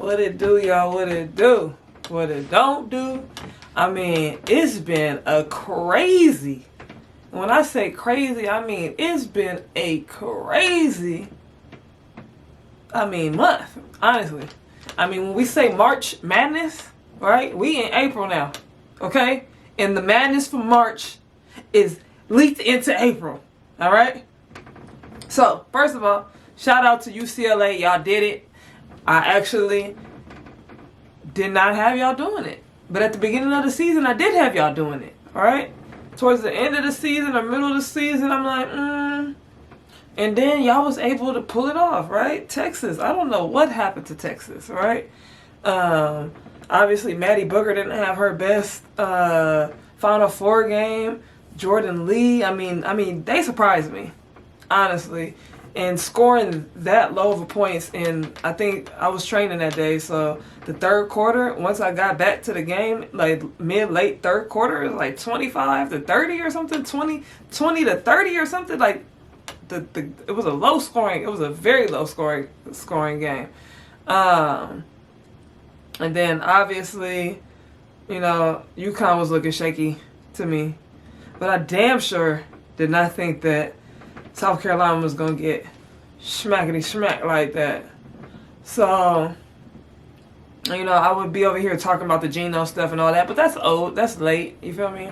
What it do, y'all? What it do? What it don't do? I mean, it's been a crazy. When I say crazy, I mean it's been a crazy. Month. Honestly, when we say March Madness, right? We in April now, okay? And the madness from March is leaked into April. All right. So first of all, shout out to UCLA. Y'all did it. I actually did not have y'all doing it. But at the beginning of the season, I did have y'all doing it. All right? Towards the end of the season or middle of the season, I'm like, And then y'all was able to pull it off, right? Texas. I don't know what happened to Texas, right? Obviously, Maddie Booker didn't have her best Final Four game. Jordan Lee, they surprised me, honestly. And scoring that low of points, and I think I was training that day, so the third quarter, once I got back to the game, like late third quarter, it was like 25 to 30 or something, 20 to 30 or something, like it was a very low scoring game. And then obviously, UConn was looking shaky to me, but I damn sure did not think that South Carolina was going to get smackety smack like that. So, I would be over here talking about the Geno stuff and all that, but that's old. That's late. You feel me?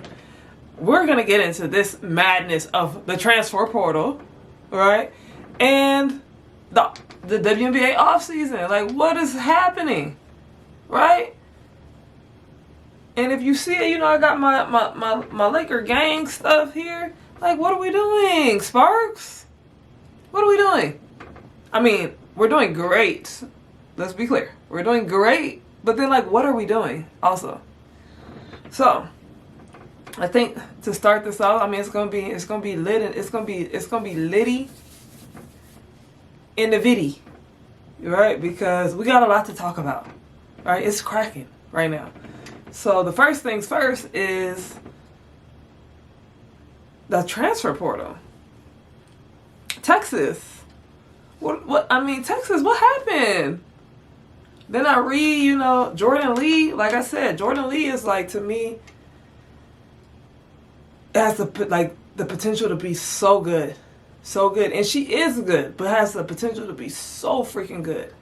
We're going to get into this madness of the transfer portal, right? And the WNBA offseason. Like, what is happening? Right? And if you see it, I got my Laker gang stuff here. Like, what are we doing, Sparks? What are we doing? We're doing great. Let's be clear. We're doing great. But then, what are we doing also? So, I think to start this off, it's gonna be lit, and it's gonna be litty in the viddy, right? Because we got a lot to talk about, right? It's cracking right now. So the first things first is the transfer portal. Texas. Texas, what happened? Then I read, Jordan Lee. Like I said, Jordan Lee is to me, has the potential to be so good. So good. And she is good, but has the potential to be so freaking good.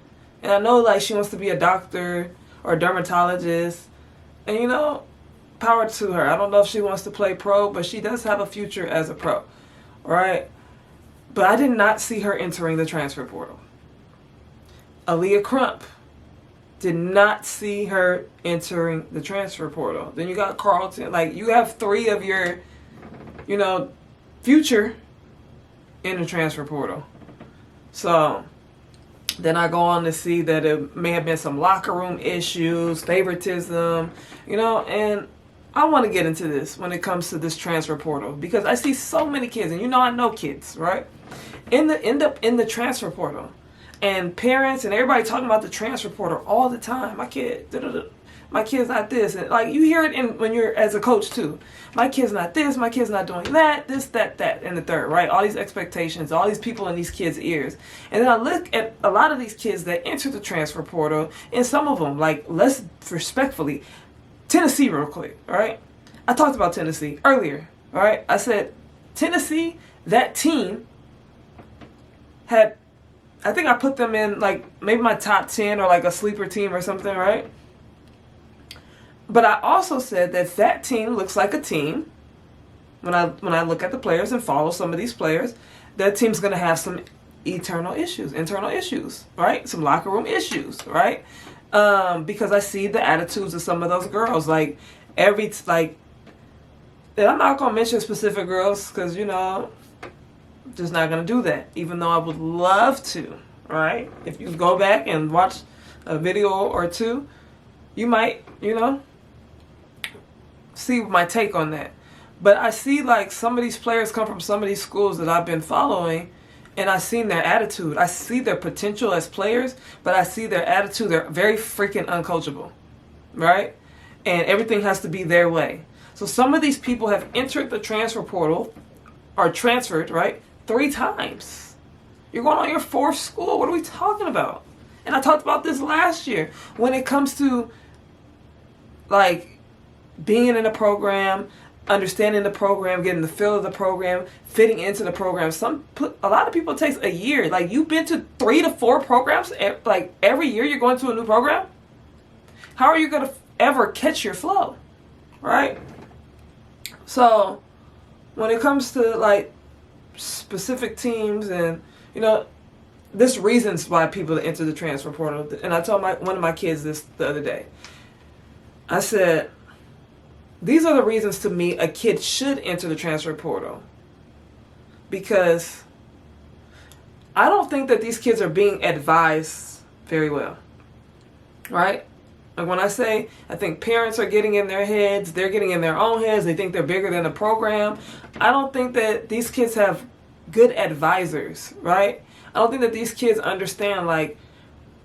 And I know she wants to be a doctor or a dermatologist. And power to her. I don't know if she wants to play pro, but she does have a future as a pro. Right? But I did not see her entering the transfer portal. Aaliyah Crump. Did not see her entering the transfer portal. Then you got Carlton. You have three of your, future in the transfer portal. So then I go on to see that it may have been some locker room issues, favoritism, and I want to get into this when it comes to this transfer portal because I see so many kids, and I know kids, right? End up in the transfer portal, and parents and everybody talking about the transfer portal all the time. My kid's not this, and you hear it when you're as a coach too. My kid's not this, my kid's not doing that, this, that, and the third, right? All these expectations, all these people in these kids' ears. And then I look at a lot of these kids that enter the transfer portal, and some of them, let's respectfully, Tennessee real quick, all right? I talked about Tennessee earlier, all right? I said, Tennessee, that team had, I think I put them in maybe my top 10 or a sleeper team or something, right? But I also said that team looks like a team, when I look at the players and follow some of these players, that team's going to have some internal issues, right? Some locker room issues, right? Because I see the attitudes of some of those girls. And I'm not going to mention specific girls because, just not going to do that, even though I would love to, right? If you go back and watch a video or two, you might, see my take on that. But I see some of these players come from some of these schools that I've been following, and I've seen their attitude. I see their potential as players, but I see their attitude. They're very freaking uncoachable, right? And everything has to be their way. So some of these people have entered the transfer portal or transferred, right, 3 times. You're going on your 4th school. What are we talking about? And I talked about this last year. When it comes to, like, being in a program, understanding the program, getting the feel of the program, fitting into the program. A lot of people, it takes a year. Like, you've been to 3 to 4 programs, like, every year you're going to a new program. How are you going to ever catch your flow, right? So, when it comes to, like, specific teams and, you know, there's reasons why people enter the transfer portal. And I told one of my kids this the other day. I said, these are the reasons to me a kid should enter the transfer portal. Because I don't think that these kids are being advised very well. Right? Like when I say, I think parents are getting in their heads, they're getting in their own heads, they think they're bigger than the program. I don't think that these kids have good advisors, right? I don't think that these kids understand, like,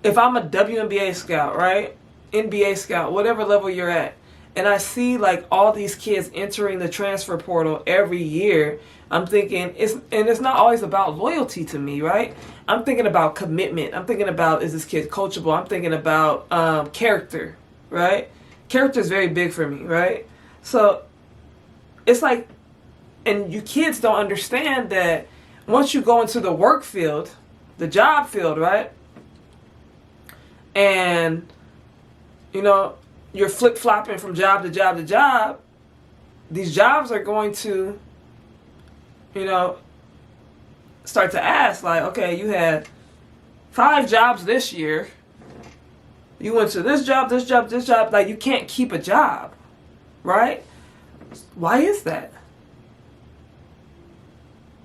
if I'm a WNBA scout, right? NBA scout, whatever level you're at, and I see, like, all these kids entering the transfer portal every year, I'm thinking, it's not always about loyalty to me, right? I'm thinking about commitment. I'm thinking about, is this kid coachable? I'm thinking about character, right? Character is very big for me, right? So it's like, and you kids don't understand that once you go into the work field, the job field, right? And, you know, you're flip-flopping from job to job to job, these jobs are going to, you know, start to ask, like, okay, you had 5 jobs this year. You went to this job, this job, this job. Like, you can't keep a job, right? Why is that?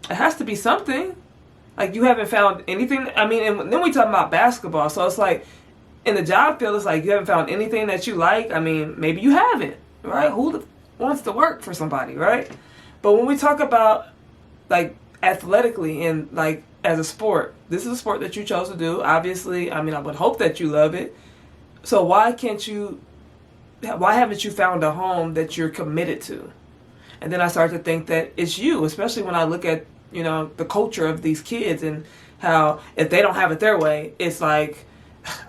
It has to be something. Like, you haven't found anything. I mean, and then we talk about basketball. So it's like, in the job field, it's like you haven't found anything that you like. I mean, maybe you haven't, right? Who wants to work for somebody, right? But when we talk about, like, athletically and, like, as a sport, this is a sport that you chose to do. Obviously, I mean, I would hope that you love it. So why haven't you found a home that you're committed to? And then I start to think that it's you, especially when I look at, you know, the culture of these kids and how if they don't have it their way, it's like,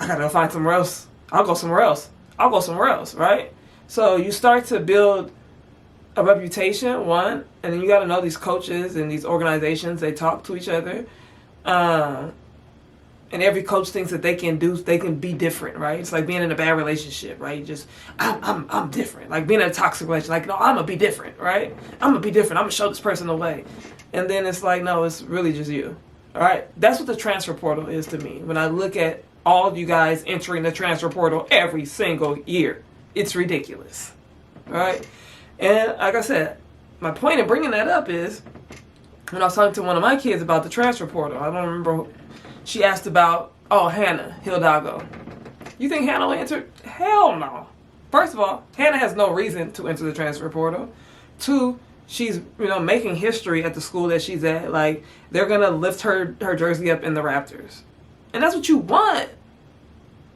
I gotta find somewhere else. I'll go somewhere else. I'll go somewhere else, right? So you start to build a reputation, one, and then you got to know these coaches and these organizations, they talk to each other. And every coach thinks that they can be different, right? It's like being in a bad relationship, right? You just, I'm different. Like being in a toxic relationship, like, no, I'm going to be different, right? I'm going to be different. I'm going to show this person the way. And then it's like, no, it's really just you, all right? That's what the transfer portal is to me. When I look at all of you guys entering the transfer portal every single year, it's ridiculous, all right? And like I said, my point in bringing that up is when I was talking to one of my kids about the transfer portal, I don't remember, she asked about, Hannah Hidalgo. You think Hannah will enter? Hell no. First of all, Hannah has no reason to enter the transfer portal. 2, she's, you know, making history at the school that she's at. Like, they're going to lift her jersey up in the rafters. And that's what you want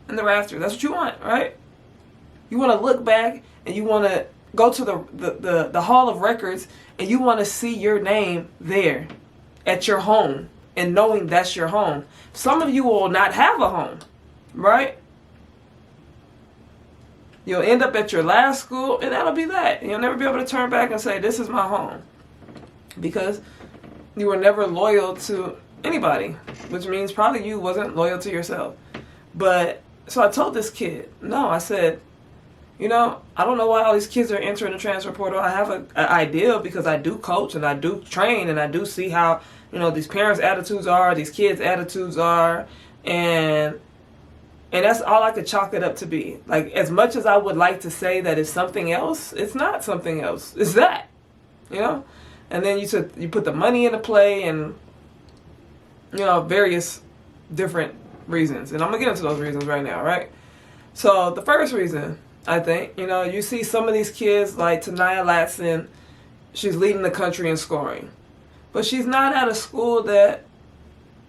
in the rafters. That's what you want, right? You want to look back and you want to go to the Hall of Records and you want to see your name there at your home and knowing that's your home. Some of you will not have a home, right? You'll end up at your last school and that'll be that. You'll never be able to turn back and say, this is my home. Because you were never loyal to anybody, which means probably you wasn't loyal to yourself. But, so I told this kid, no, I said, you know, I don't know why all these kids are entering the transfer portal. I have an idea because I do coach and I do train and I do see how, you know, these parents' attitudes are, these kids' attitudes are, and that's all I could chalk it up to be. Like, as much as I would like to say that it's something else, it's not something else. It's that, you know? And then you put the money into play and, you know, various different reasons. And I'm going to get into those reasons right now, right? So the first reason, I think, you know, you see some of these kids like Tanaya Latson, she's leading the country in scoring. But she's not at a school that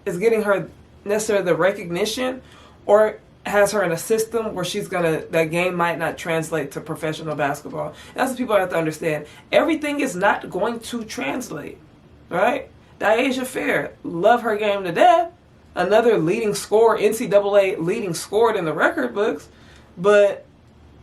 is getting her necessarily the recognition or has her in a system where that game might not translate to professional basketball. And that's what people have to understand. Everything is not going to translate, right? Diasia Fair, love her game to death. another leading scorer, NCAA leading scorer in the record books, but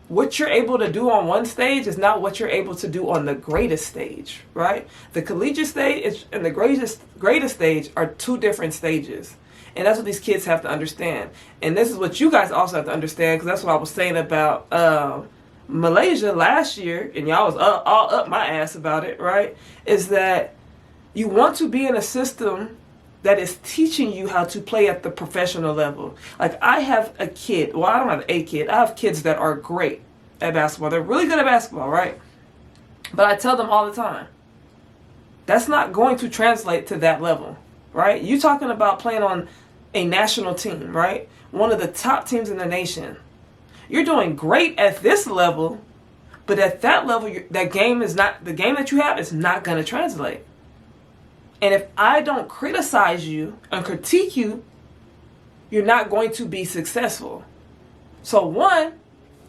what you're able to do on one stage is not what you're able to do on the greatest stage, right? The collegiate stage and the greatest stage are two different stages. And that's what these kids have to understand. And this is what you guys also have to understand, because that's what I was saying about Malaysia last year, and y'all was all up my ass about it, right? Is that you want to be in a system that is teaching you how to play at the professional level. Like, I have a kid, well, I don't have a kid, I have kids that are great at basketball. They're really good at basketball, right? But I tell them all the time, that's not going to translate to that level, right? You're talking about playing on a national team, right? One of the top teams in the nation. You're doing great at this level, but at that level, that game is not, the game that you have is not going to translate. And if I don't criticize you and critique you, you're not going to be successful. So one,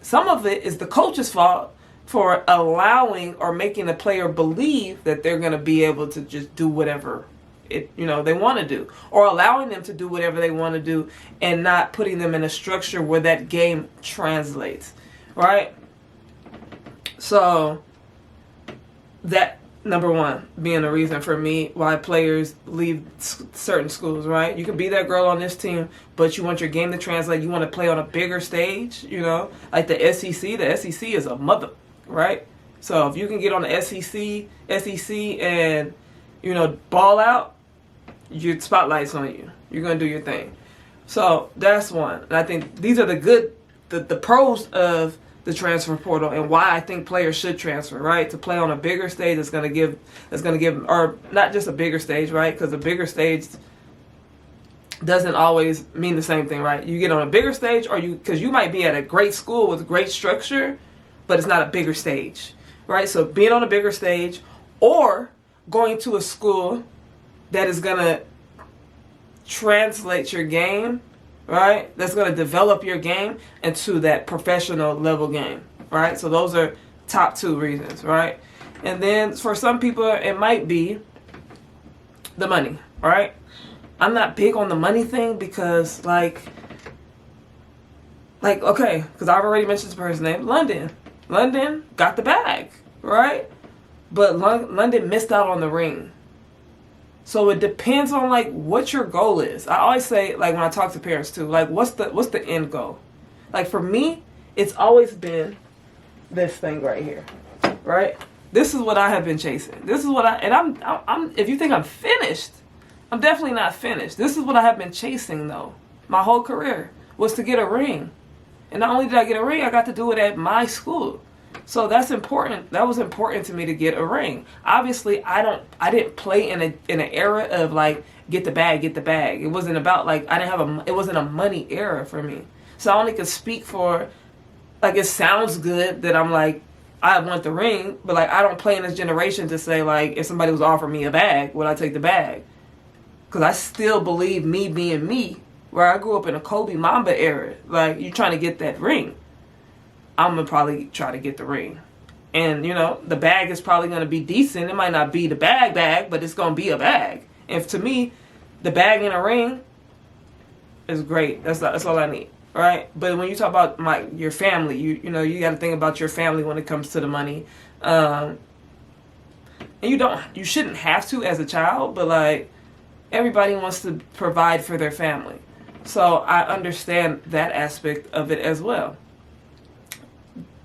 some of it is the coach's fault for allowing or making the player believe that they're going to be able to just do whatever they want to do, or allowing them to do whatever they want to do and not putting them in a structure where that game translates, right? So that, number one, being a reason for me why players leave certain schools, right? You can be that girl on this team, but you want your game to translate. You want to play on a bigger stage, like the SEC. The SEC is a mother, right? So if you can get on the SEC and, ball out, your spotlight's on you. You're going to do your thing. So that's one. And I think these are the pros of the transfer portal and why I think players should transfer, right? To play on a bigger stage that's going to give, or not just a bigger stage, right? Because a bigger stage doesn't always mean the same thing, right? You get on a bigger stage, because you might be at a great school with great structure, but it's not a bigger stage, right? So being on a bigger stage, or going to a school that is going to translate your game, right? That's going to develop your game into that professional level game, right? So those are top two reasons, right? And then for some people, it might be the money, right? I'm not big on the money thing because, okay, because I've already mentioned this person's name, London. London got the bag, right? But London missed out on the ring. So it depends on what your goal is. I always say, when I talk to parents too, what's the end goal? For me, it's always been this thing right here, right? This is what I have been chasing. This is what I'm if you think I'm finished, I'm definitely not finished. This is what I have been chasing though. My whole career was to get a ring. And not only did I get a ring, I got to do it at my school. So that's important. That was important to me to get a ring. Obviously, I didn't play in an era of get the bag. It wasn't about it wasn't a money era for me. So I only could speak for it sounds good that I'm I want the ring, but I don't play in this generation to say if somebody was offering me a bag, would I take the bag? Because I still believe me being me, where I grew up in a Kobe Mamba era. You're trying to get that ring. I'm going to probably try to get the ring. And, the bag is probably going to be decent. It might not be the bag, but it's going to be a bag. And to me, the bag and a ring is great. That's all I need, right? But when you talk about your family, you got to think about your family when it comes to the money. And you shouldn't have to as a child, but everybody wants to provide for their family. So I understand that aspect of it as well.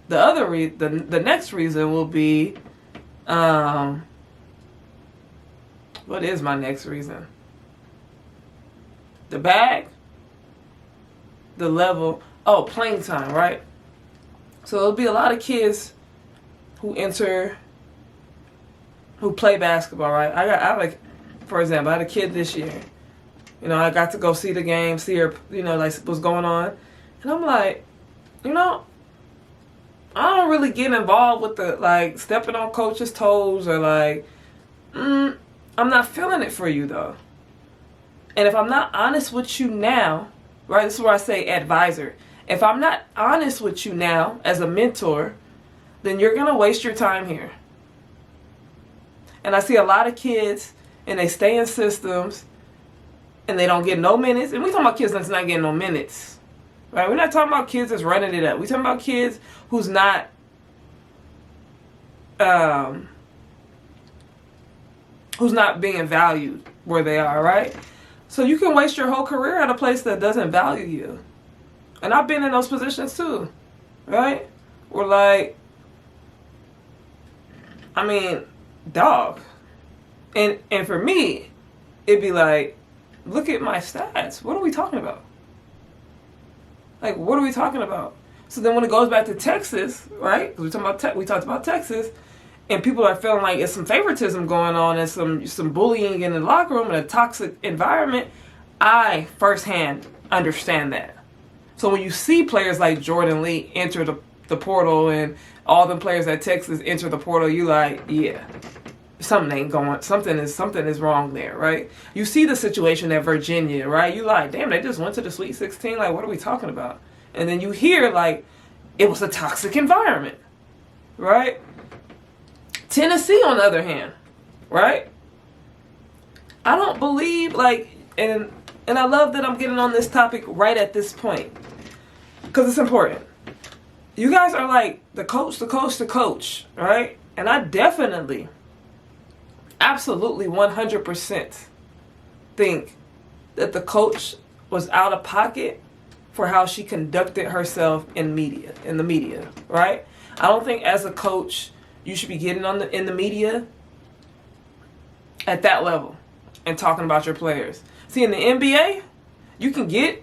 The the next reason will be, what is my next reason? The bag, the level, playing time, right? So there'll be a lot of kids who play basketball, right? For example, I had a kid this year. I got to go see the game, see her, what's going on. And I'm I don't really get involved with the, stepping on coach's toes or, I'm not feeling it for you, though. And if I'm not honest with you now, right, this is where I say advisor. If I'm not honest with you now as a mentor, then you're going to waste your time here. And I see a lot of kids, and they stay in systems, and they don't get no minutes. And we talking about kids that's not getting no minutes, right? We're not talking about kids that's running it up. We're talking about kids who's not being valued where they are, right? So you can waste your whole career at a place that doesn't value you. And I've been in those positions too, right? Where like, I mean, dog. And for me, it'd be like, look at my stats. What are we talking about? Like, what are we talking about? So then when it goes back to Texas, right? Because we talked about Texas, and people are feeling like it's some favoritism going on and some bullying in the locker room and a toxic environment. I firsthand understand that. So when you see players like Jordan Lee enter the portal and all the players at Texas enter the portal, you like, yeah, something ain't going. Something is wrong there, right? You see the situation at Virginia, right? You like, damn, they just went to the Sweet 16. Like, what are we talking about? And then you hear like it was a toxic environment, right? Tennessee, on the other hand, right? I don't believe like, and I love that I'm getting on this topic right at this point because it's important. You guys are like the coach, right? And I definitely, absolutely 100% think that the coach was out of pocket for how she conducted herself in the media, right? I don't think as a coach you should be getting in the media at that level and talking about your players. See, in the NBA, you can get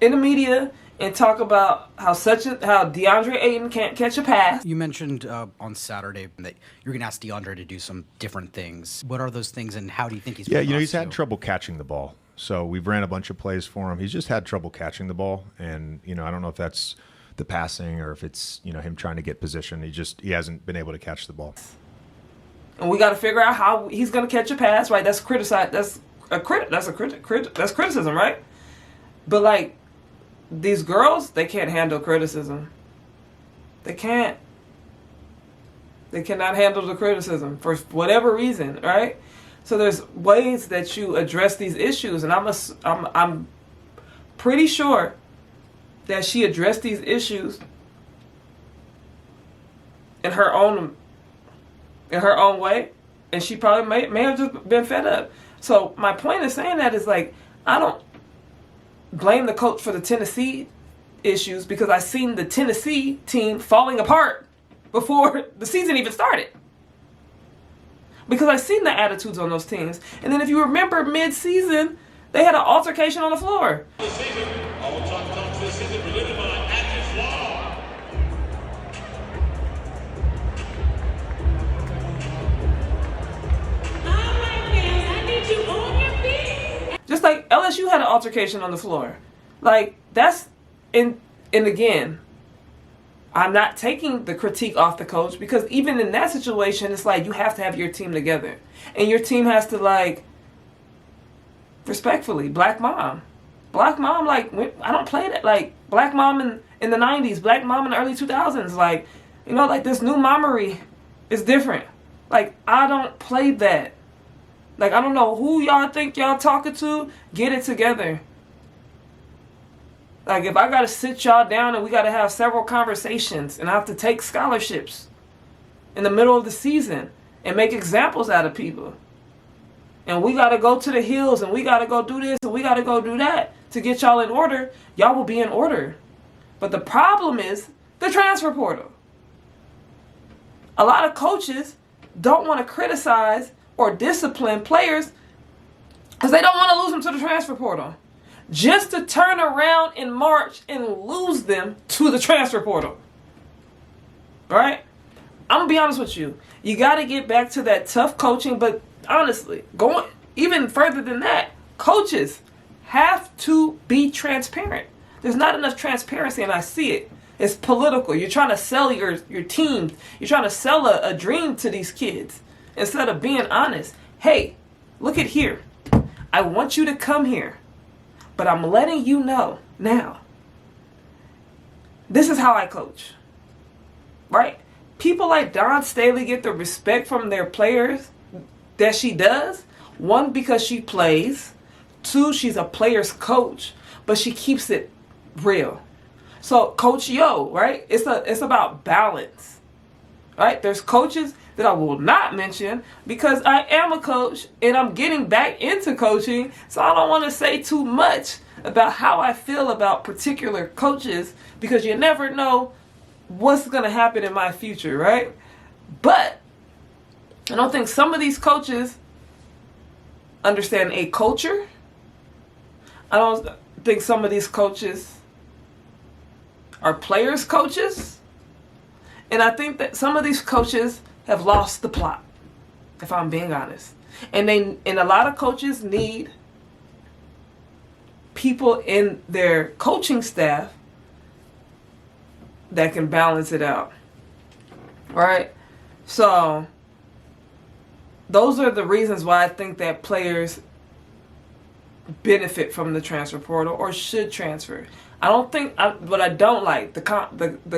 in the media and talk about how DeAndre Ayton can't catch a pass. You mentioned on Saturday that you're going to ask DeAndre to do some different things. What are those things, and how do you think he's? Yeah, he's had trouble catching the ball. So we've ran a bunch of plays for him. He's just had trouble catching the ball, and I don't know if that's the passing or if it's him trying to get position. He hasn't been able to catch the ball. And we got to figure out how he's going to catch a pass, right? That's criticized. That's criticism, right? But like these girls, they can't handle criticism. They can't. They cannot handle the criticism for whatever reason, right? So there's ways that you address these issues, and I'm pretty sure that she addressed these issues in her own way, and she probably may have just been fed up. So my point in saying that is like, I don't blame the coach for the Tennessee issues because I seen the Tennessee team falling apart before the season even started. Because I seen the attitudes on those teams. And then if you remember mid-season, they had an altercation on the floor. Just like LSU had an altercation on the floor. Like, that's, and again, I'm not taking the critique off the coach because even in that situation, it's like you have to have your team together. And your team has to, like, respectfully, black mom, like, I don't play that. Like, black mom in the 90s, black mom in the early 2000s. Like, like this new momery is different. Like, I don't play that. Like, I don't know who y'all think y'all talking to. Get it together. Like, if I got to sit y'all down and we got to have several conversations and I have to take scholarships in the middle of the season and make examples out of people. And we got to go to the hills and we got to go do this and we got to go do that to get y'all in order. Y'all will be in order. But the problem is the transfer portal. A lot of coaches don't want to criticize or discipline players because they don't want to lose them to the transfer portal. Just to turn around in March and lose them to the transfer portal. Right? I'm going to be honest with you. You got to get back to that tough coaching, but honestly, going even further than that, coaches have to be transparent. There's not enough transparency, and I see it. It's political. You're trying to sell your team. You're trying to sell a dream to these kids instead of being honest. Hey, look at here. I want you to come here, but I'm letting you know now. This is how I coach. Right? People like Dawn Staley get the respect from their players that she does. One, because she plays. 2, she's a player's coach, but she keeps it real. So Coach Yo, right? It's about balance, right? There's coaches that I will not mention because I am a coach and I'm getting back into coaching, so I don't want to say too much about how I feel about particular coaches because you never know what's going to happen in my future, right? But I don't think some of these coaches understand a culture. I don't think some of these coaches are players' coaches. And I think that some of these coaches have lost the plot, if I'm being honest. And a lot of coaches need people in their coaching staff that can balance it out. Right? So those are the reasons why I think that players benefit from the transfer portal or should transfer. I don't think, but I don't like the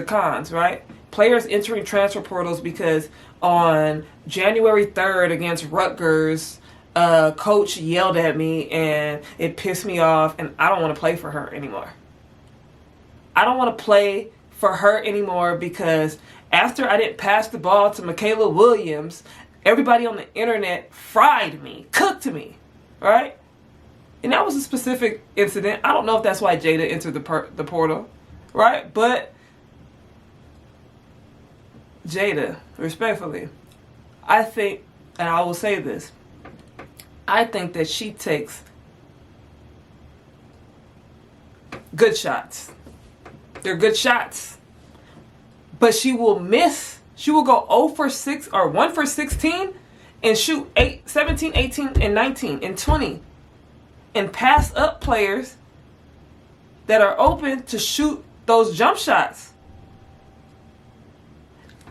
cons, right? Players entering transfer portals because on January 3rd against Rutgers, coach yelled at me and it pissed me off and I don't want to play for her anymore. I don't want to play for her anymore because after I didn't pass the ball to Michaela Williams, everybody on the internet fried me, cooked me, right? And that was a specific incident. I don't know if that's why Jada entered the portal, right? But Jada, respectfully, I think, and I will say this, I think that she takes good shots. They're good shots. But she will miss. She will go 0 for 6 or 1 for 16 and shoot 17, 18, and 19 and 20. And pass up players that are open to shoot those jump shots.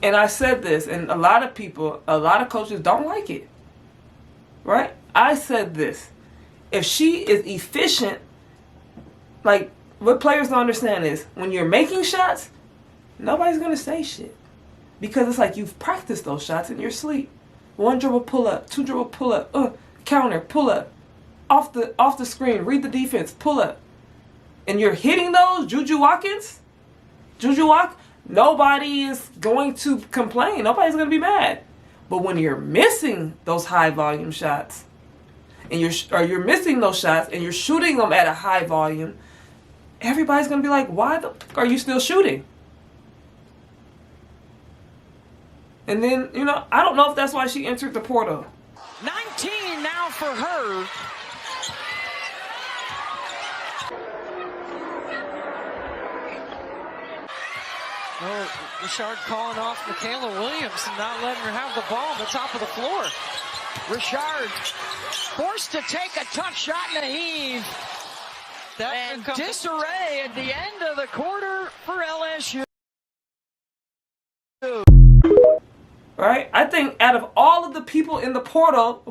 And I said this, and a lot of people, a lot of coaches don't like it. Right? I said this. If she is efficient, like what players don't understand is when you're making shots, nobody's going to say shit. Because it's like you've practiced those shots in your sleep. 1 dribble pull up, 2 dribble pull up, counter, pull up. Off the screen, read the defense, pull up. And you're hitting those, Juju Watkins, nobody is going to complain. Nobody's going to be mad. But when you're missing those high volume shots, and you're missing those shots and you're shooting them at a high volume, everybody's going to be like, why the fuck are you still shooting? And then, I don't know if that's why she entered the portal. 19 now for her. Oh, Richard calling off Michaela Williams and not letting her have the ball on the top of the floor. Richard forced to take a tough shot in the heave. And disarray at the end of the quarter for LSU. Right? I think out of all of the people in the portal,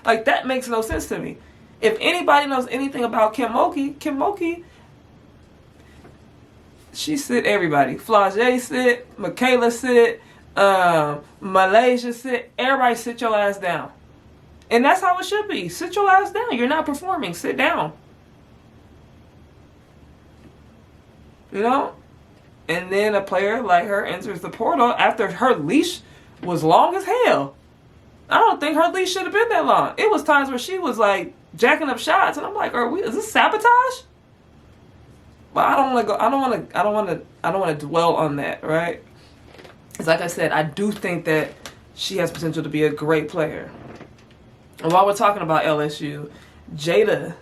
that makes no sense to me. If anybody knows anything about Kim Mulkey, she sit everybody. Flau'jae sit, Michaela sit, Malaysia sit. Everybody sit your ass down. And that's how it should be. Sit your ass down. You're not performing. Sit down. And then a player like her enters the portal after her leash was long as hell. I don't think her leash should have been that long. It was times where she was like jacking up shots, and I'm like, is this sabotage? But I don't want to dwell on that, right? Because like I said, I do think that she has potential to be a great player. And while we're talking about LSU, Jada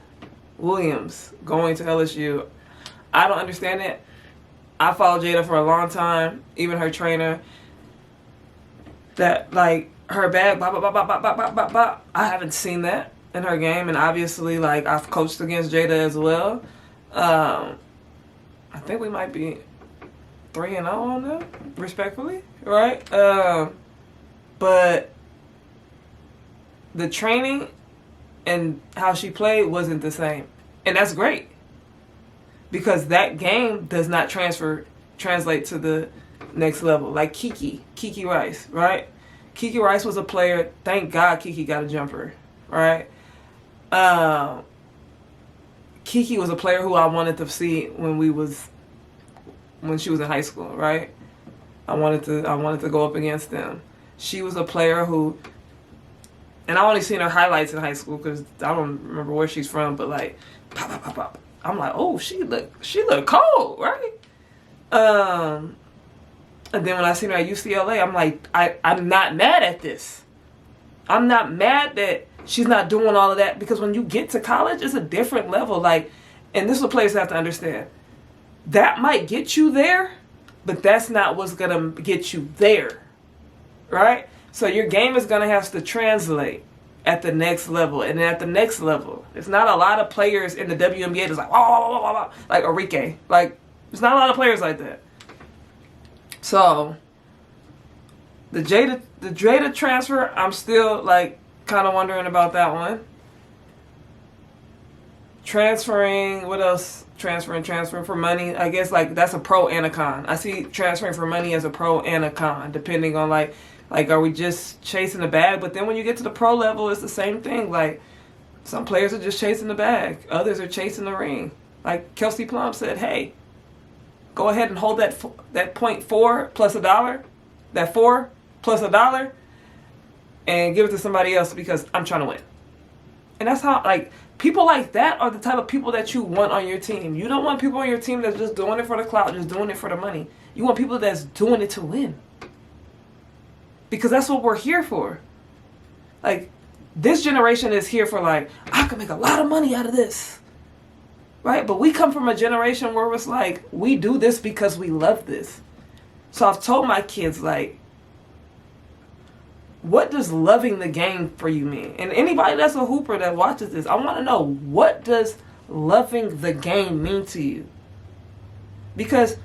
Williams going to LSU, I don't understand it. I followed Jada for a long time, even her trainer. That her bag, blah, blah, blah, blah, blah, blah, blah, blah, blah. I haven't seen that in her game, and obviously, I've coached against Jada as well. I think we might be 3-0 on them, respectfully, right? But the training and how she played wasn't the same, and that's great because that game does not translate to the next level. Like Kiki Rice, right? Kiki Rice was a player. Thank God Kiki got a jumper, right? Kiki was a player who I wanted to see when she was in high school, right? I wanted to go up against them. She was a player who, and I only seen her highlights in high school because I don't remember where she's from, but like, pop, pop, pop, pop. I'm like, oh, she look cold, right? And then when I seen her at UCLA, I'm like, I'm not mad at this. I'm not mad that she's not doing all of that, because when you get to college, it's a different level. Like, and this is what players have to understand. That might get you there, but that's not what's going to get you there, right? So your game is going to have to translate at the next level. And then at the next level, it's not a lot of players in the WNBA that's like, oh, like Rickea. Like, there's not a lot of players like that. So the Jada transfer, I'm still like kind of wondering about that one. Transferring, what else? Transferring for money. I guess like that's a pro and a con. I see transferring for money as a pro and a con, depending on like are we just chasing the bag? But then when you get to the pro level, it's the same thing. Like, some players are just chasing the bag. Others are chasing the ring. Like Kelsey Plum said, hey, go ahead and hold that 0.4 plus $1, that 4 plus $1, and give it to somebody else because I'm trying to win. And that's how, like, people like that are the type of people that you want on your team. You don't want people on your team that's just doing it for the clout, just doing it for the money. You want people that's doing it to win. Because that's what we're here for. Like, this generation is here for, like, I can make a lot of money out of this. Right? But we come from a generation where it's like, we do this because we love this. So I've told my kids, like, what does loving the game for you mean? And anybody that's a hooper that watches this, I want to know, what does loving the game mean to you? Because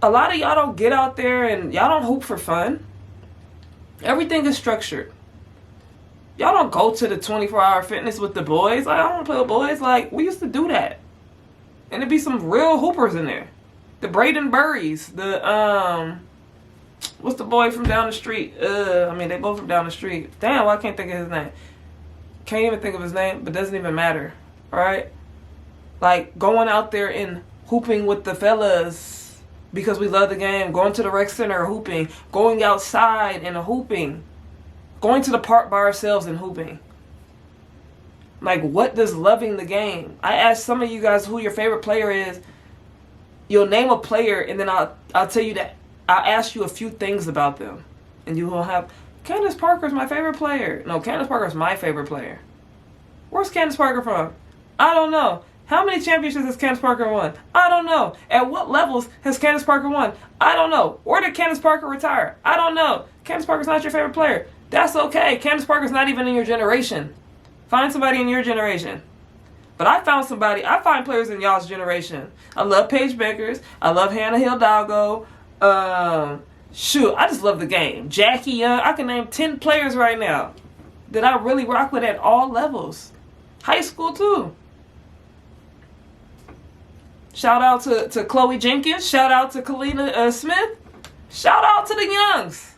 a lot of y'all don't get out there and y'all don't hoop for fun. Everything is structured. Y'all don't go to the 24-hour fitness with the boys. Like, I don't want to play with boys. Like, we used to do that. And there'd be some real hoopers in there. The Braden Burries. The, what's the boy from down the street? They both from down the street. Damn, why I can't think of his name. Can't even think of his name, but doesn't even matter. Alright? Like, going out there and hooping with the fellas because we love the game. Going to the rec center hooping. Going outside and hooping. Going to the park by ourselves and hooping. Like, what does loving the game? I asked some of you guys who your favorite player is. You'll name a player, and then I'll tell you that. I'll ask you a few things about them. And you will have, Candace Parker's my favorite player. No, Candace Parker's my favorite player. Where's Candace Parker from? I don't know. How many championships has Candace Parker won? I don't know. At what levels has Candace Parker won? I don't know. Where did Candace Parker retire? I don't know. Candace Parker's not your favorite player. That's okay. Candace Parker's not even in your generation. Find somebody in your generation. But I find players in y'all's generation. I love Paige Beckers. I love Hannah Hidalgo. I just love the game. Jackie Young. I can name 10 players right now that I really rock with at all levels. High school too. Shout out to Chloe Jenkins. Shout out to Kalina Smith. Shout out to the Youngs.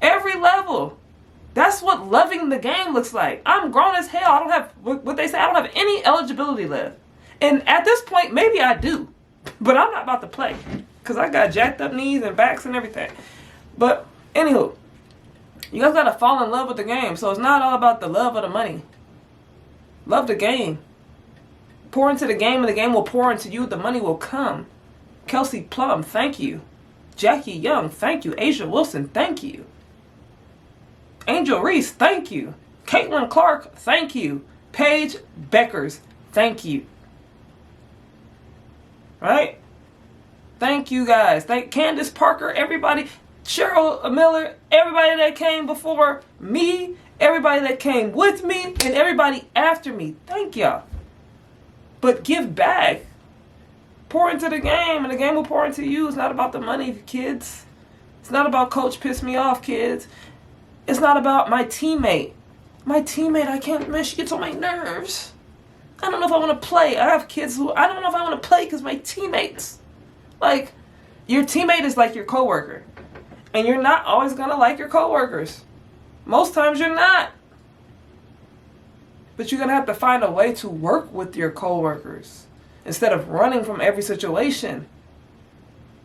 Every level. That's what loving the game looks like. I'm grown as hell. I don't have, what they say, I don't have any eligibility left. And at this point, maybe I do. But I'm not about to play. Because I got jacked up knees and backs and everything. But, anywho, you guys got to fall in love with the game. So it's not all about the love of the money. Love the game. Pour into the game and the game will pour into you. The money will come. Kelsey Plum, thank you. Jackie Young, thank you. Asia Wilson, thank you. Angel Reese, thank you. Caitlin Clark, thank you. Paige Beckers, thank you. Right? Thank you guys. Thank Candace Parker, everybody. Cheryl Miller, everybody that came before me, everybody that came with me, and everybody after me. Thank y'all. But give back. Pour into the game, and the game will pour into you. It's not about the money, kids. It's not about coach pissed me off, kids. It's not about my teammate. My teammate, she gets on my nerves. I don't know if I want to play. I have kids who, I don't know if I want to play because my teammates. Like, your teammate is like your coworker. And you're not always going to like your coworkers. Most times you're not. But you're going to have to find a way to work with your coworkers instead of running from every situation.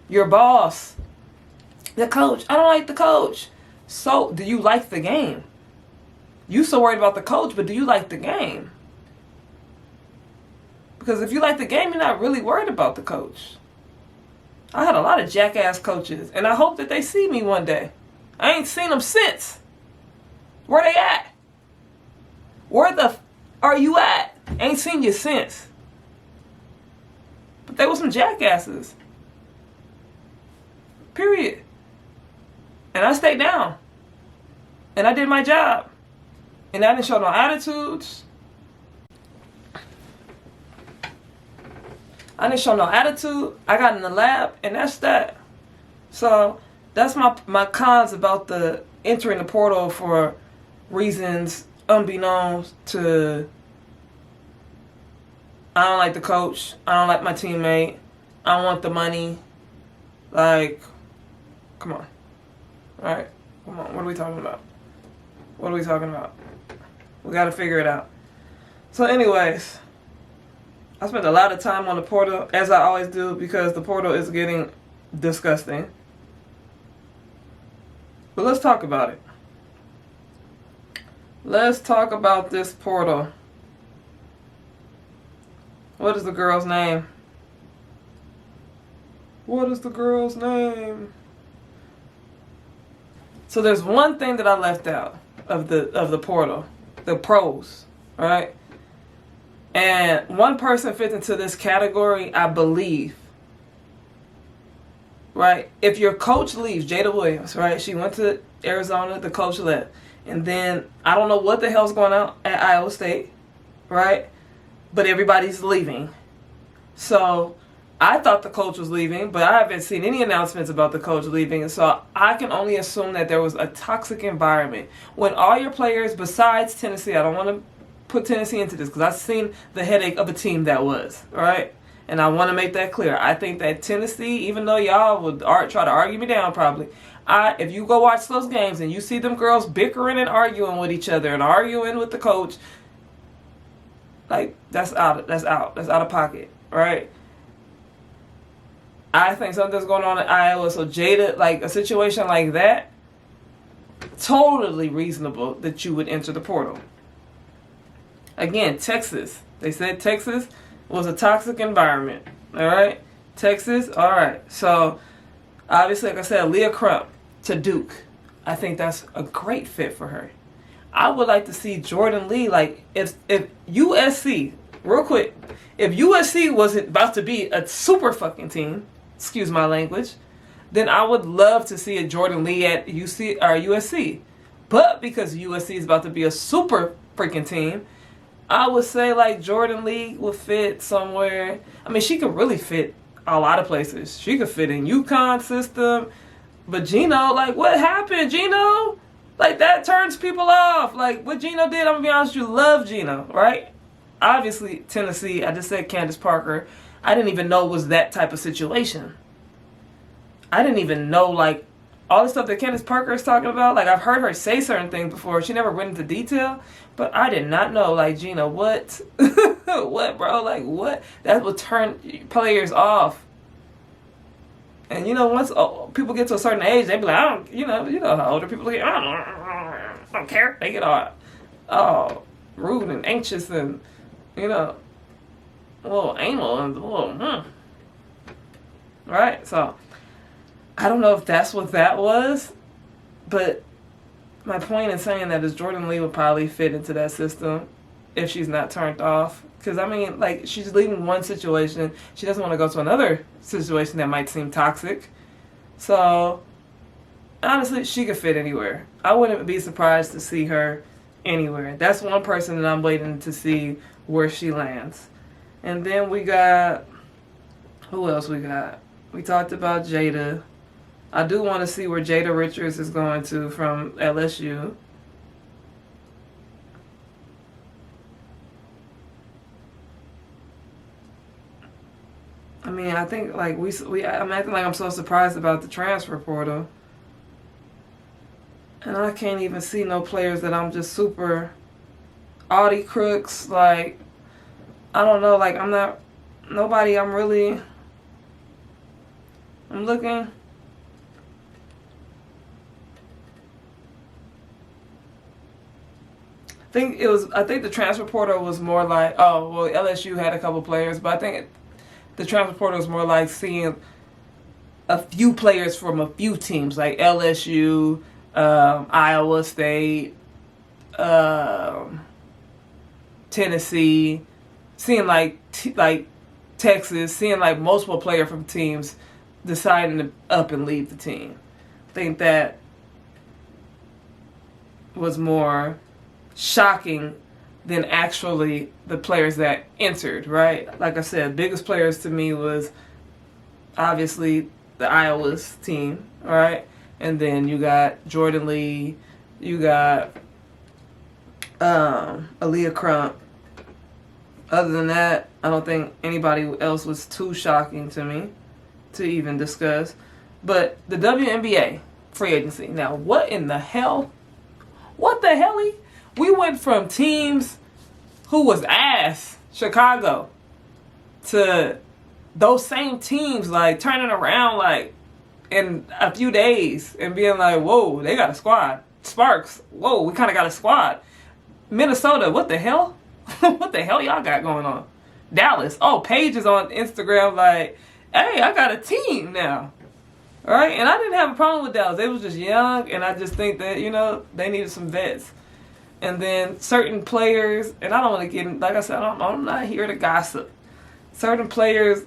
Your boss, the coach, I don't like the coach. So, do you like the game? You so worried about the coach, but do you like the game? Because if you like the game, you're not really worried about the coach. I had a lot of jackass coaches, and I hope that they see me one day. I ain't seen them since. Where they at? Where the are you at? Ain't seen you since. But they were some jackasses. Period. And I stayed down. And I did my job. And I didn't show no attitudes. I didn't show no attitude. I got in the lab, and that's that. So that's my cons about the entering the portal for reasons unbeknownst to I don't like the coach. I don't like my teammate. I don't want the money. Like, come on. All right? Come on. What are we talking about? What are we talking about? We got to figure it out. So anyways, I spent a lot of time on the portal, as I always do, because the portal is getting disgusting. But let's talk about it. Let's talk about this portal. What is the girl's name? What is the girl's name? So there's one thing that I left out of the portal. The pros, right? And one person fits into this category, I believe. Right? If your coach leaves, Jada Williams, right? She went to Arizona, the coach left. And then I don't know what the hell's going on at Iowa State, right? But everybody's leaving. So I thought the coach was leaving, but I haven't seen any announcements about the coach leaving. And so I can only assume that there was a toxic environment. When all your players, besides Tennessee, I don't want to put Tennessee into this because I've seen the headache of a team that was, all right? And I want to make that clear. I think that Tennessee, even though y'all would try to argue me down probably, if you go watch those games and you see them girls bickering and arguing with each other and arguing with the coach, like, that's out of pocket, right? I think something's going on in Iowa. So Jada, like a situation like that, totally reasonable that you would enter the portal. Again, Texas. They said Texas was a toxic environment. All right? Texas, all right. So, obviously, like I said, Aaliyah Crump to Duke. I think that's a great fit for her. I would like to see Jordan Lee, like, if USC, real quick, if USC wasn't about to be a super fucking team, excuse my language, then I would love to see a Jordan Lee at USC. But because USC is about to be a super freaking team, I would say like Jordan Lee would fit somewhere. I mean, she could really fit a lot of places. She could fit in UConn system. But Gino, like, what happened, Gino? Like, that turns people off. Like, what Gino did, I'm going to be honest with you, love Gino, right? Obviously, Tennessee, I just said Candace Parker. I didn't even know it was that type of situation. I didn't even know, like, all the stuff that Candace Parker is talking about. Like, I've heard her say certain things before. She never went into detail. But I did not know, like, Gina, what? What, bro? Like, what? That would turn players off. And, you know, once people get to a certain age, they be like, I don't, you know how older people get, I don't care. They get all rude and anxious and, you know, a little anal and a little, Right? So, I don't know if that's what that was, but my point in saying that is Jordan Lee would probably fit into that system if she's not turned off. Because, I mean, like, she's leaving one situation. She doesn't want to go to another situation that might seem toxic. So, honestly, she could fit anywhere. I wouldn't be surprised to see her anywhere. That's one person that I'm waiting to see where she lands. And then we got, who else we got? We talked about Jada. I do want to see where Jada Richards is going to from LSU. I mean, I think, like, I'm acting like I'm so surprised about the transfer portal. And I can't even see no players that I'm just super Audie Crooks, like, I don't know, like, I'm looking. I think the transfer portal was more like, oh, well, LSU had a couple players, but I think the transfer portal was more like seeing a few players from a few teams, like LSU, Iowa State, Tennessee, seeing like Texas, seeing like multiple players from teams deciding to up and leave the team. I think that was more shocking than actually the players that entered, right? Like I said, biggest players to me was obviously the Iowa's team, right? And then you got Jordan Lee, you got Aaliyah Crump. Other than that, I don't think anybody else was too shocking to me to even discuss. But the WNBA free agency. Now, what in the hell? What the hell? We went from teams who was ass, Chicago, to those same teams like turning around like in a few days and being like, whoa, they got a squad. Sparks, whoa, we kind of got a squad. Minnesota, what the hell? What the hell y'all got going on? Dallas, oh, Paige is on Instagram like, hey, I got a team now. All right, and I didn't have a problem with Dallas. They was just young, and I just think that, you know, they needed some vets. And then certain players, and I don't want to get in, like I said, I'm not here to gossip. Certain players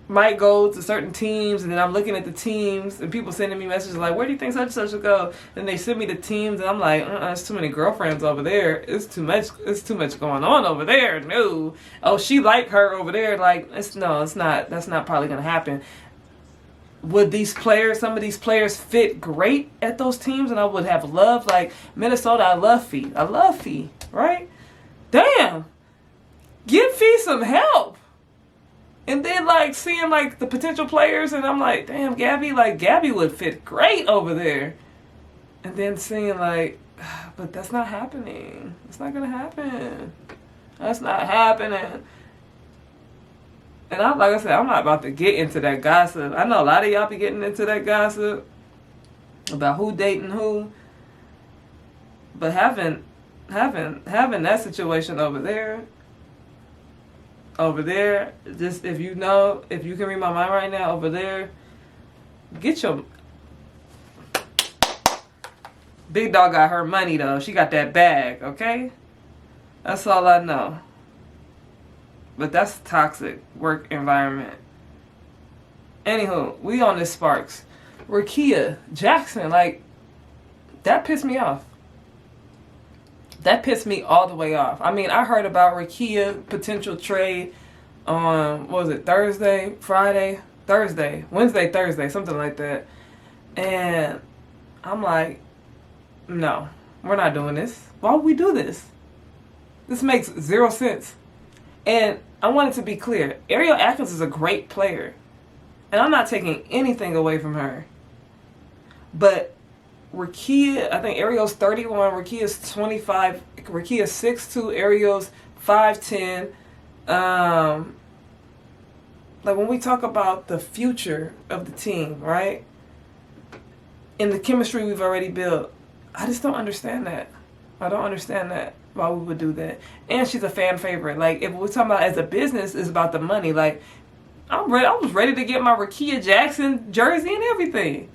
might go to certain teams, and then I'm looking at the teams, and people sending me messages like, where do you think such and such will go? And they send me the teams, and I'm like, there's too many girlfriends over there. It's too much going on over there. No. Oh, she like her over there. Like, it's not. That's not probably going to happen. Would some of these players fit great at those teams? And I would have loved, like, Minnesota, I love Fee, right? Damn. Give Fee some help. And then, like, seeing, like, the potential players, and I'm like, damn, Gabby would fit great over there. And then seeing, like, but that's not happening. It's not going to happen. That's not happening. And like I said, I'm not about to get into that gossip. I know a lot of y'all be getting into that gossip about who dating who. But having that situation over there, just if you can read my mind right now, over there, get your big dog got her money though. She got that bag, okay? That's all I know. But that's a toxic work environment. Anywho, we on this Sparks. Rickea Jackson, like, that pissed me off. That pissed me all the way off. I mean, I heard about Rickea potential trade on, what was it, Wednesday, Thursday, something like that. And I'm like, no, we're not doing this. Why would we do this? This makes zero sense. And I want it to be clear, Ariel Atkins is a great player. And I'm not taking anything away from her. But Rickea, I think Ariel's 31, Rickea's 25, Rickea's 6'2", Ariel's 5'10". Like, when we talk about the future of the team, right? And the chemistry we've already built, I just don't understand that. I don't understand that. Why we would do that. And she's a fan favorite. Like, if we're talking about as a business, it's about the money. Like, I was ready to get my Rickea Jackson jersey and everything.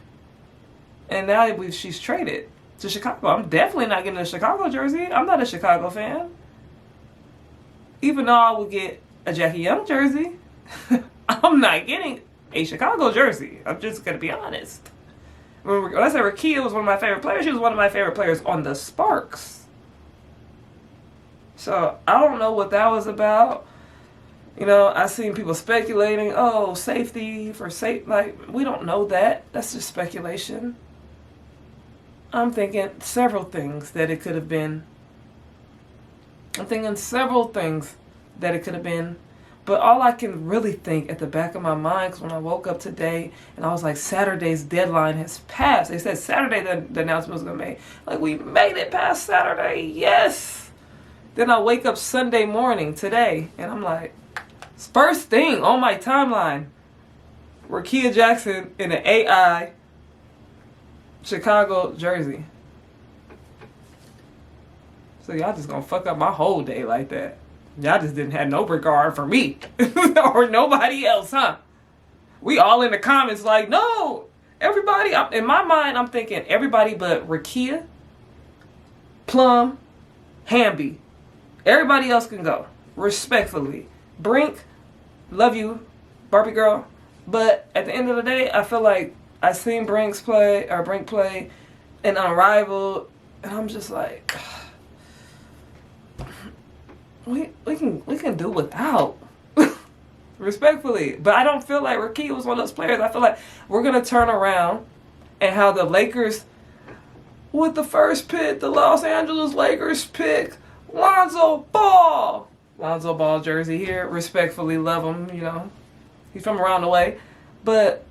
And now she's traded to Chicago. I'm definitely not getting a Chicago jersey. I'm not a Chicago fan. Even though I would get a Jackie Young jersey, I'm not getting a Chicago jersey. I'm just going to be honest. When I say Rickea was one of my favorite players, she was one of my favorite players on the Sparks. So, I don't know what that was about. You know, I seen people speculating, oh, safety for safe. Like, we don't know that. That's just speculation. I'm thinking several things that it could have been. But all I can really think at the back of my mind, because when I woke up today and I was like, Saturday's deadline has passed. They said Saturday the announcement was going to be made. Like, we made it past Saturday. Yes. Then I wake up Sunday morning today, and I'm like, first thing on my timeline, Rickea Jackson in an AI Chicago jersey. So y'all just gonna fuck up my whole day like that. Y'all just didn't have no regard for me or nobody else, huh? We all in the comments like, no, everybody. In my mind, I'm thinking everybody but Rickea, Plum, Hamby. Everybody else can go. Respectfully. Brink, love you, Barbie girl. But at the end of the day, I feel like I seen Brink play in Unrivaled, and I'm just like, we can do without. Respectfully. But I don't feel like Rickea was one of those players. I feel like we're gonna turn around and how the Lakers with the first pick, the Los Angeles Lakers pick Lonzo Ball. Lonzo Ball jersey here. Respectfully love him, you know. He's from around the way. But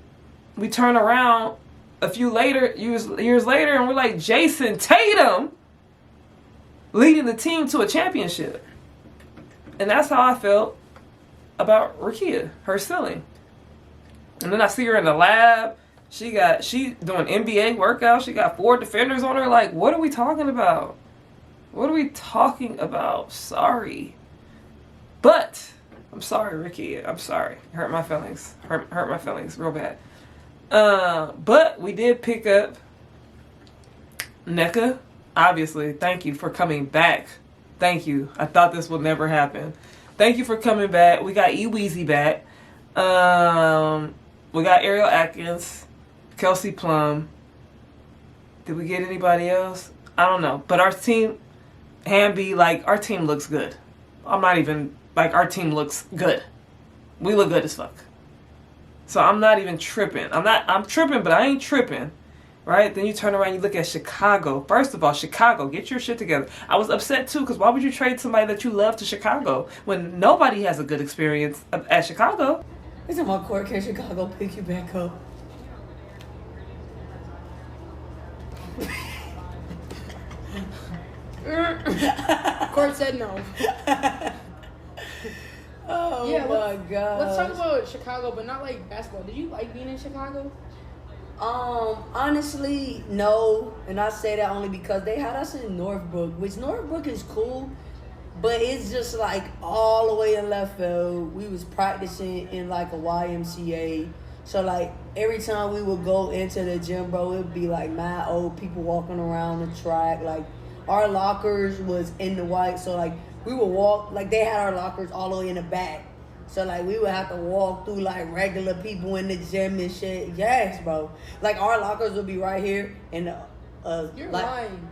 we turn around a few years later, and we're like Jason Tatum leading the team to a championship. And that's how I felt about Rickea, her ceiling. And then I see her in the lab. She doing NBA workouts. She got 4 defenders on her. Like, what are we talking about? What are we talking about? Sorry. But I'm sorry, Rickea. I'm sorry. Hurt my feelings. Hurt my feelings real bad. But we did pick up NECA. Obviously, thank you for coming back. Thank you. I thought this would never happen. Thank you for coming back. We got E-Weezy back. We got Ariel Atkins, Kelsey Plum. Did we get anybody else? I don't know. But our team, Hamby, like, our team looks good. Our team looks good. We look good as fuck. So I'm not even tripping. I'm tripping, but I ain't tripping. Right? Then you turn around and you look at Chicago. First of all, Chicago, get your shit together. I was upset too, because why would you trade somebody that you love to Chicago when nobody has a good experience at Chicago? It's in my court case. Chicago pick you back up. Court said no. Oh Yeah, my god. Let's talk about Chicago, but not like basketball. Did you like being in Chicago? Honestly, no. And I say that only because they had us in Northbrook, which Northbrook is cool, but it's just like all the way in left field. We was practicing in like a YMCA. So like every time we would go into the gym, bro, it'd be like mad old people walking around the track. Like our lockers was in the white, so like we would walk, like they had our lockers all the way in the back. So, like, we would have to walk through, like, regular people in the gym and shit. Yes, bro. Like, our lockers would be right here. And, You're lying.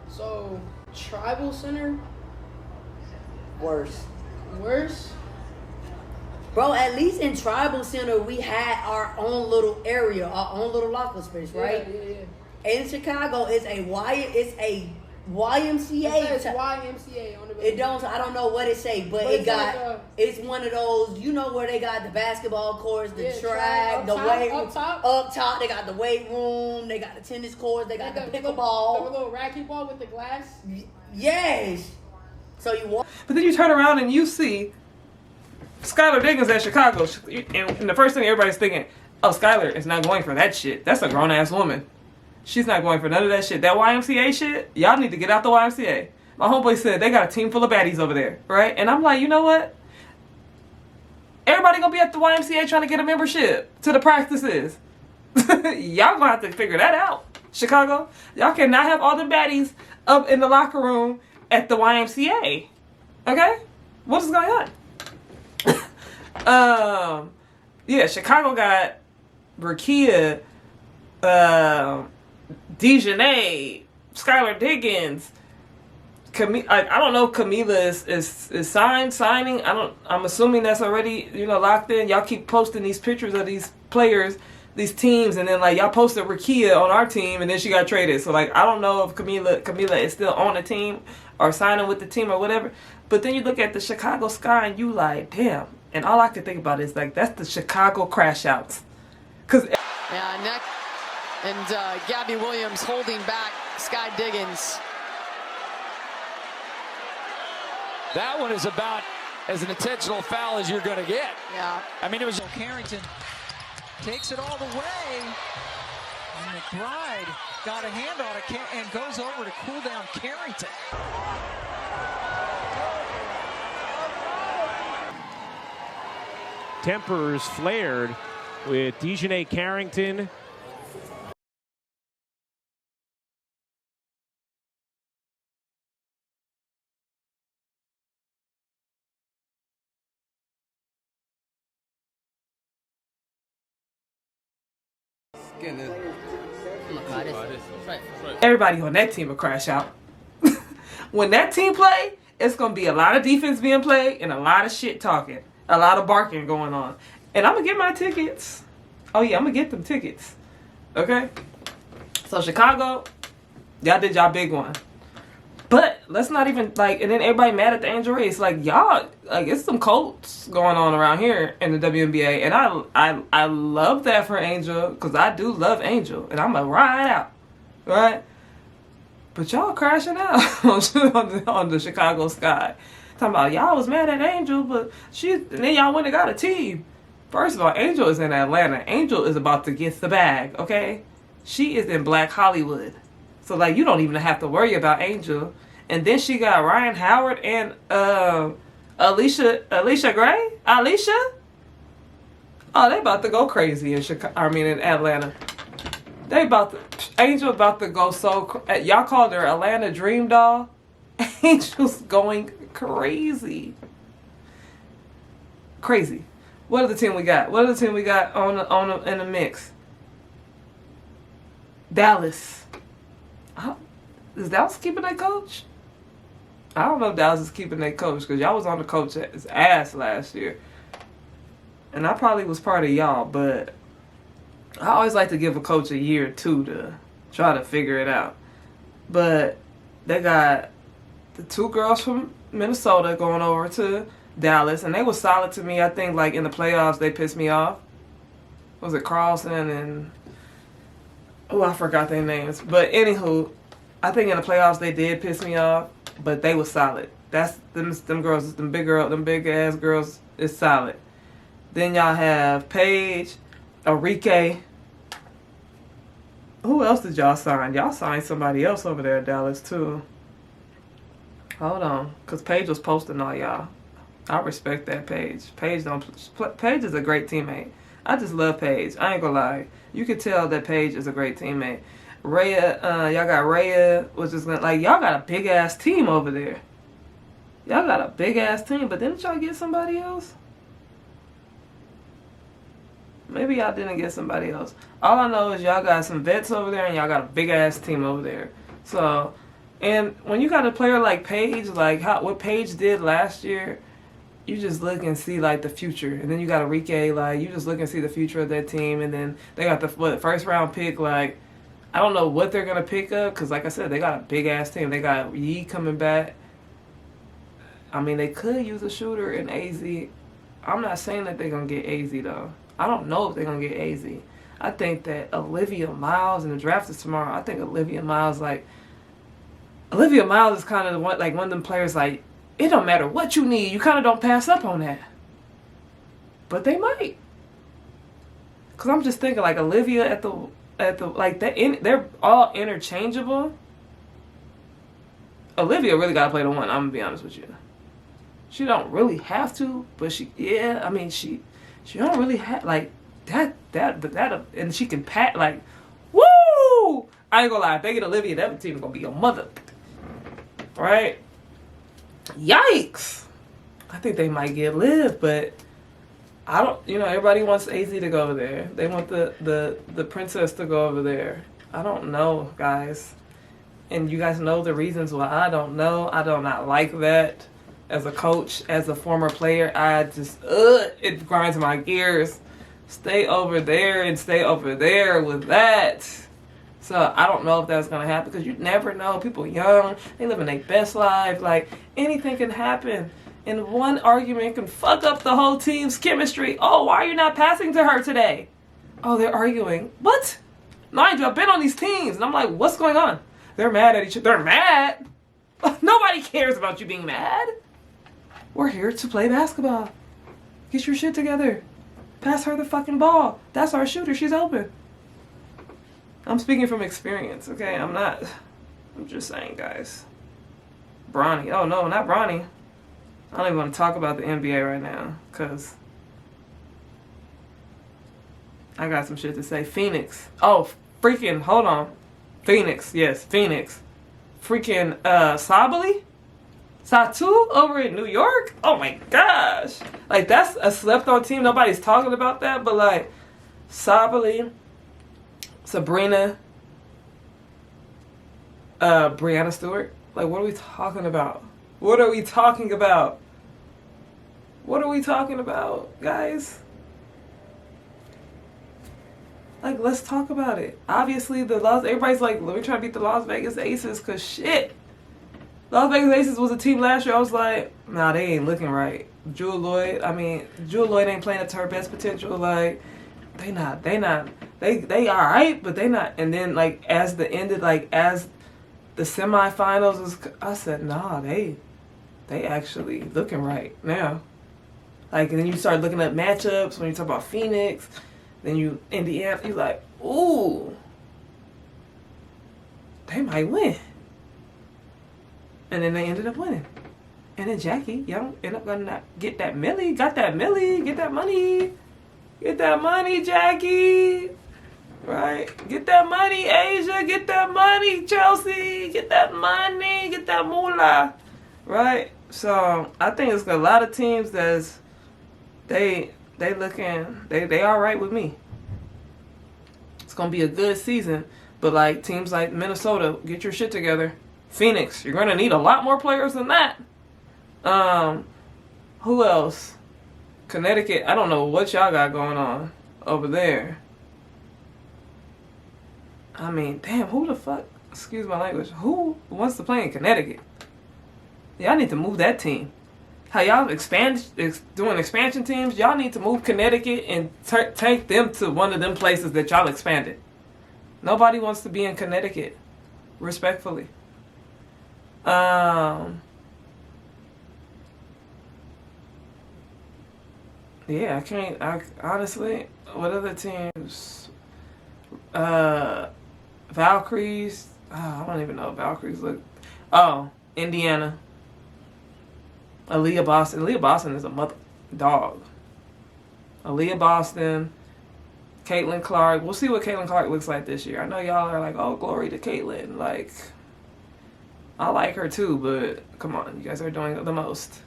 So, Tribal Center? Worse. Worse? Bro, at least in Tribal Center, we had our own little area, our own little locker space, right? Yeah. In Chicago, it's a YMCA. It says YMCA on the building. It don't. I don't know what it say, but it got. Like it's one of those. You know where they got the basketball courts, the track, the weight room. Up top, they got the weight room. They got the tennis courts. They got the pickleball. The little racquetball with the glass. Yes. So you walk. But then you turn around and you see Skylar Diggins at Chicago, and the first thing everybody's thinking, oh, Skylar is not going for that shit. That's a grown ass woman. She's not going for none of that shit. That YMCA shit, y'all need to get out the YMCA. My homeboy said they got a team full of baddies over there, right? And I'm like, you know what? Everybody gonna be at the YMCA trying to get a membership to the practices. Y'all gonna have to figure that out, Chicago. Y'all cannot have all the baddies up in the locker room at the YMCA. Okay? What is going on? Yeah, Chicago got Rickea, Dejanay, Skylar Diggins. I don't know if Camila is signing. I'm assuming that's already, locked in. Y'all keep posting these pictures of these players, these teams, and then like y'all posted Rickea on our team and then she got traded. So like I don't know if Camila is still on the team or signing with the team or whatever. But then you look at the Chicago Sky and you like, damn. And all I can think about is like that's the Chicago crash outs. Neck and Gabby Williams holding back Sky Diggins. That one is about as an intentional foul as you're going to get. Yeah. I mean, it was Carrington takes it all the way. And McBride got a hand on it and goes over to cool down Carrington. Tempers flared with Dejanay Carrington. Everybody on that team will crash out. When that team play, it's going to be a lot of defense being played and a lot of shit talking. A lot of barking going on. And I'm going to get my tickets. Oh, yeah, I'm going to get them tickets. Okay? So, Chicago, y'all did y'all big one. But let's not even, like, and then everybody mad at the Angel race. Like, y'all, like, it's some Colts going on around here in the WNBA. And I love that for Angel, because I do love Angel. And I'm going to ride out. Right? But y'all crashing out on the Chicago sky. Talking about y'all was mad at Angel, but and then y'all went and got a team. First of all, Angel is in Atlanta. Angel is about to get the bag, okay? She is in Black Hollywood. So, like, you don't even have to worry about Angel. And then she got Ryan Howard and Alicia Gray? Alicia? Oh, they about to go crazy in in Atlanta. Angel about to go so... Y'all called her Atlanta Dream Doll. Angel's going crazy. Crazy. What other team we got? What other team we got in the mix? Dallas. Is Dallas keeping their coach? I don't know if Dallas is keeping their coach, because y'all was on the coach's ass last year. And I probably was part of y'all, but I always like to give a coach a year or two to try to figure it out. But they got the two girls from Minnesota going over to Dallas, and they were solid to me. I think, like, in the playoffs, they pissed me off. Was it Carlson and... Oh, I forgot their names. But anywho, I think in the playoffs they did piss me off, but they were solid. That's them girls, them big ass girls is solid. Then y'all have Paige, Rickea. Who else did y'all sign? Y'all signed somebody else over there at Dallas too. Hold on, because Paige was posting all y'all. I respect that Paige. Paige is a great teammate. I just love Paige. I ain't gonna lie. You can tell that Paige is a great teammate. Rickea, y'all got Rickea, which is like, y'all got a big ass team over there. Y'all got a big ass team, but didn't y'all get somebody else? Maybe y'all didn't get somebody else. All I know is y'all got some vets over there and y'all got a big ass team over there. So, and when you got a player like Paige, like what Paige did last year, you just look and see, like, the future. And then you got a Rickea, like, you just look and see the future of that team. And then they got the first round pick, like, I don't know what they're going to pick up, because, like I said, they got a big-ass team. They got Yee coming back. I mean, they could use a shooter in AZ. I'm not saying that they're going to get AZ, though. I don't know if they're going to get AZ. I think that Olivia Miles, and the draft is tomorrow, I think Olivia Miles is kind of one of them players, like, it don't matter what you need. You kind of don't pass up on that. But they might. Because I'm just thinking, like, Olivia at the like, they're all interchangeable. Olivia really got to play the one, I'm going to be honest with you. She don't really have to, but she don't really have, like, that, and she can pat, like, woo! I ain't gonna lie, if they get Olivia, that team is gonna be a mother. Right? Yikes! I think they might get Liv, but I don't, everybody wants AZ to go over there. They want the princess to go over there. I don't know, guys. And you guys know the reasons why I don't know. I do not like that. As a coach, as a former player, I just, it grinds my gears. Stay over there and stay over there with that. So I don't know if that's going to happen, because you never know. People young, they living their best life. Like, anything can happen. And one argument can fuck up the whole team's chemistry. Oh, why are you not passing to her today? Oh, they're arguing. What? Mind you, I've been on these teams. And I'm like, what's going on? They're mad at each other. They're mad? Nobody cares about you being mad. We're here to play basketball. Get your shit together. Pass her the fucking ball. That's our shooter. She's open. I'm speaking from experience, okay? I'm just saying, guys. Bronny. Oh, no, not Bronny. I don't even want to talk about the NBA right now because I got some shit to say. Phoenix. Oh, freaking, hold on. Phoenix. Yes, Phoenix. Freaking Sabali? Satu over in New York? Oh my gosh. Like, that's a slept on team. Nobody's talking about that, but like Sabali, Sabrina, Brianna Stewart. Like, what are we talking about? What are we talking about? What are we talking about, guys? Like, let's talk about it. Obviously, everybody's like, we're trying to beat the Las Vegas Aces because shit. Las Vegas Aces was a team last year. I was like, nah, they ain't looking right. Jewel Lloyd ain't playing up to her best potential. Like, they all right, but they not. And then, like, as the semifinals I said, nah, they actually looking right now. Like, and then you start looking at matchups when you talk about Phoenix, then Indiana, you like, ooh, they might win. And then they ended up winning. And then Jackie Young ended up gonna get that millie, get that money. Get that money, Jackie. Right? Get that money, Asia. Get that money, Chelsea. Get that money. Get that moolah. Right? So I think it's a lot of teams they all right with me. It's gonna be a good season. But like teams like Minnesota, get your shit together. Phoenix, you're gonna need a lot more players than that. Who else? Connecticut, I don't know what y'all got going on over there. I mean, damn, who the fuck, excuse my language, who wants to play in Connecticut? Y'all need to move that team. How y'all doing expansion teams, y'all need to move Connecticut and take them to one of them places that y'all expanded. Nobody wants to be in Connecticut, respectfully. Yeah, honestly, what other teams? Valkyries. I don't even know if Valkyries look. Oh, Indiana. Aaliyah Boston. Aaliyah Boston is a mother dog. Aaliyah Boston. Caitlin Clark. We'll see what Caitlin Clark looks like this year. I know y'all are like, oh, glory to Caitlin. Like, I like her too, but come on, you guys are doing the most.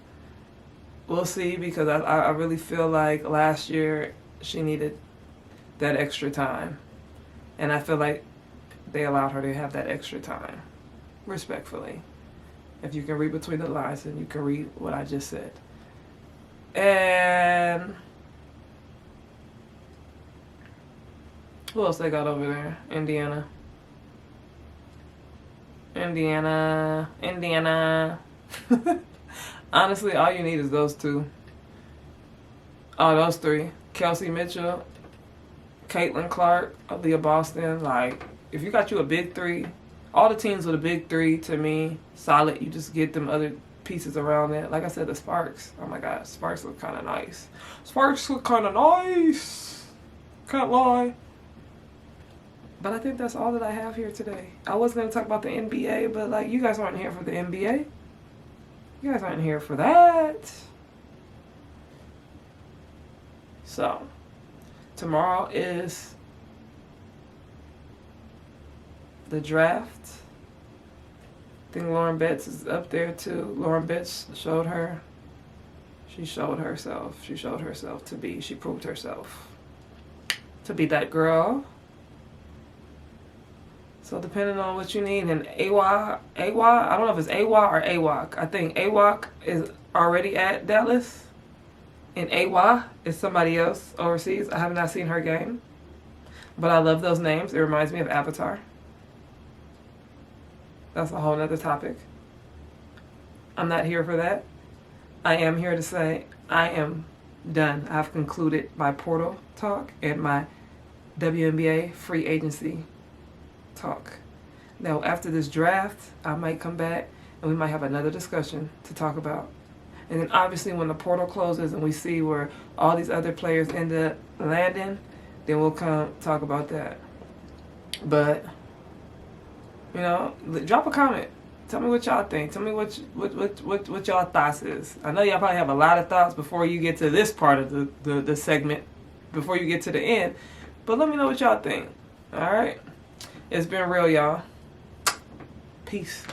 We'll see, because I really feel like last year she needed that extra time. And I feel like they allowed her to have that extra time, respectfully. If you can read between the lines and you can read what I just said. And who else they got over there? Indiana. Honestly, all you need is those two. Oh, those three. Kelsey Mitchell, Caitlin Clark, Aaliyah Boston. Like, if you got you a big three, all the teams with a big three, to me, solid. You just get them other pieces around it. Like I said, the Sparks. Oh my God, Sparks look kind of nice. Can't lie. But I think that's all that I have here today. I was going to talk about the NBA, but like, you guys aren't here for the NBA. You guys aren't here for that. So, tomorrow is the draft. I think Lauren Betts is up there too. Lauren Betts showed herself. She proved herself to be that girl. So depending on what you need, and AWA, I don't know if it's AWA or AWOC. I think AWOC is already at Dallas, and AWA is somebody else overseas. I have not seen her game, but I love those names. It reminds me of Avatar. That's a whole nother topic. I'm not here for that. I am here to say I am done. I've concluded my portal talk and my WNBA free agency talk. Now, after this draft, I might come back and we might have another discussion to talk about And then obviously when the portal closes and we see where all these other players end up landing, then we'll come talk about that. But, you know, drop a comment. Tell me what y'all think. Tell me what y'all thoughts is. I know y'all probably have a lot of thoughts before you get to this part of the segment, before you get to the end. But let me know what y'all think. All right? It's been real, y'all. Peace.